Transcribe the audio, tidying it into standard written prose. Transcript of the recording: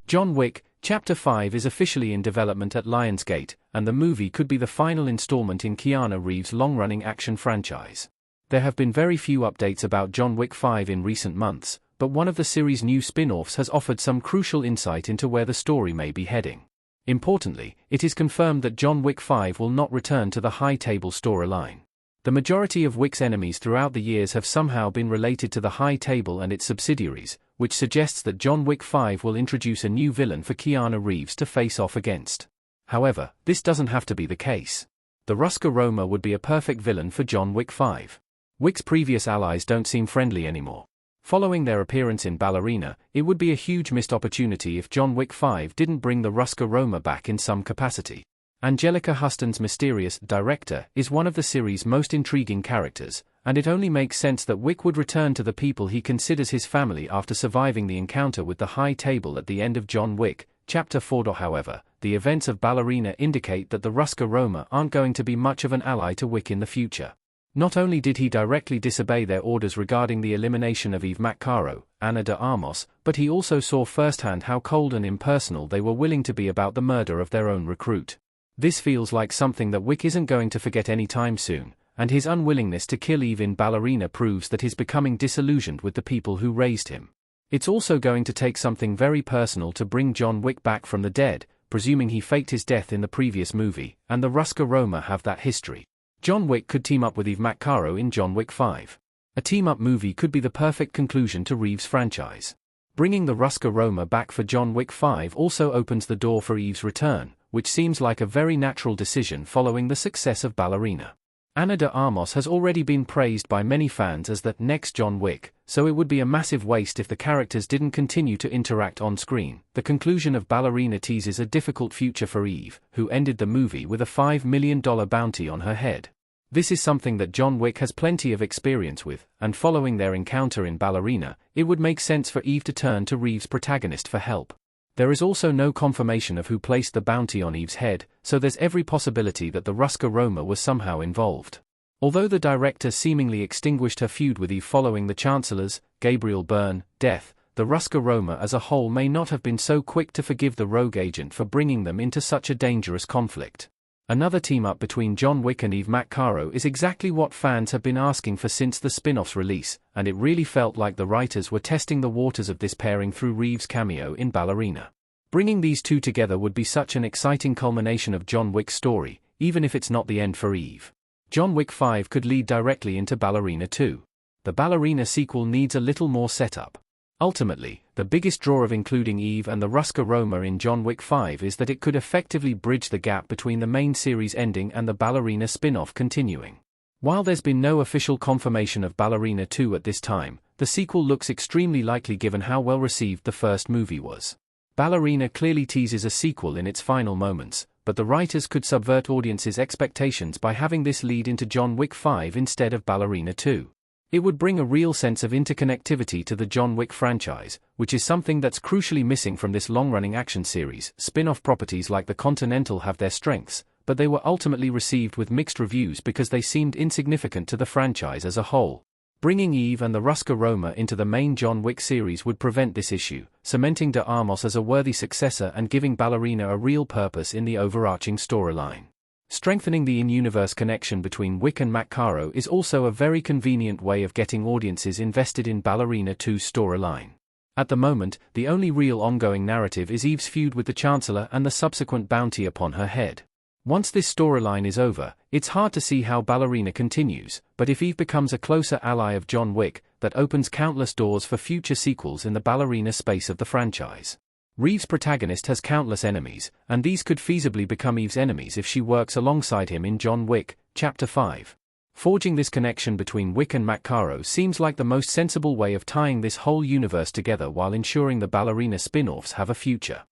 John Wick, Chapter 5 is officially in development at Lionsgate, and the movie could be the final installment in Keanu Reeves' long-running action franchise. There have been very few updates about John Wick 5 in recent months, but one of the series' new spin-offs has offered some crucial insight into where the story may be heading. Importantly, it is confirmed that John Wick 5 will not return to the High Table storyline. The majority of Wick's enemies throughout the years have somehow been related to the High Table and its subsidiaries, which suggests that John Wick 5 will introduce a new villain for Keanu Reeves to face off against. However, this doesn't have to be the case. The Ruska Roma would be a perfect villain for John Wick 5. Wick's previous allies don't seem friendly anymore. Following their appearance in Ballerina, it would be a huge missed opportunity if John Wick 5 didn't bring the Ruska Roma back in some capacity. Angelica Huston's mysterious director is one of the series' most intriguing characters, and it only makes sense that Wick would return to the people he considers his family after surviving the encounter with the High Table at the end of John Wick, Chapter 4. However, the events of Ballerina indicate that the Ruska Roma aren't going to be much of an ally to Wick in the future. Not only did he directly disobey their orders regarding the elimination of Eve Macaro, Ana de Armas, but he also saw firsthand how cold and impersonal they were willing to be about the murder of their own recruit. This feels like something that Wick isn't going to forget anytime soon, and his unwillingness to kill Eve in Ballerina proves that he's becoming disillusioned with the people who raised him. It's also going to take something very personal to bring John Wick back from the dead, presuming he faked his death in the previous movie, and the Ruska Roma have that history. John Wick could team up with Eve Macaro in John Wick 5. A team-up movie could be the perfect conclusion to Reeves' franchise. Bringing the Ruska Roma back for John Wick 5 also opens the door for Eve's return, which seems like a very natural decision following the success of Ballerina. Ana de Armas has already been praised by many fans as the next John Wick, so it would be a massive waste if the characters didn't continue to interact on screen. The conclusion of Ballerina teases a difficult future for Eve, who ended the movie with a $5 million bounty on her head. This is something that John Wick has plenty of experience with, and following their encounter in Ballerina, it would make sense for Eve to turn to Reeves' protagonist for help. There is also no confirmation of who placed the bounty on Eve's head, so there's every possibility that the Ruska Roma was somehow involved. Although the director seemingly extinguished her feud with Eve following the Chancellor's, Gabriel Byrne, death, the Ruska Roma as a whole may not have been so quick to forgive the rogue agent for bringing them into such a dangerous conflict. Another team-up between John Wick and Eve Macaro is exactly what fans have been asking for since the spin-off's release, and it really felt like the writers were testing the waters of this pairing through Reeves' cameo in Ballerina. Bringing these two together would be such an exciting culmination of John Wick's story, even if it's not the end for Eve. John Wick 5 could lead directly into Ballerina 2. The Ballerina sequel needs a little more setup. Ultimately, the biggest draw of including Eve and the Ruska Roma in John Wick 5 is that it could effectively bridge the gap between the main series ending and the Ballerina spin-off continuing. While there's been no official confirmation of Ballerina 2 at this time, the sequel looks extremely likely given how well received the first movie was. Ballerina clearly teases a sequel in its final moments, but the writers could subvert audiences' expectations by having this lead into John Wick 5 instead of Ballerina 2. It would bring a real sense of interconnectivity to the John Wick franchise, which is something that's crucially missing from this long-running action series. Spin-off properties like the Continental have their strengths, but they were ultimately received with mixed reviews because they seemed insignificant to the franchise as a whole. Bringing Eve and the Ruska Roma into the main John Wick series would prevent this issue, cementing de Armas as a worthy successor and giving Ballerina a real purpose in the overarching storyline. Strengthening the in-universe connection between Wick and Macaro is also a very convenient way of getting audiences invested in Ballerina 2's storyline. At the moment, the only real ongoing narrative is Eve's feud with the Chancellor and the subsequent bounty upon her head. Once this storyline is over, it's hard to see how Ballerina continues, but if Eve becomes a closer ally of John Wick, that opens countless doors for future sequels in the Ballerina space of the franchise. Reeves' protagonist has countless enemies, and these could feasibly become Eve's enemies if she works alongside him in John Wick, Chapter 5. Forging this connection between Wick and Macaro seems like the most sensible way of tying this whole universe together while ensuring the Ballerina spin-offs have a future.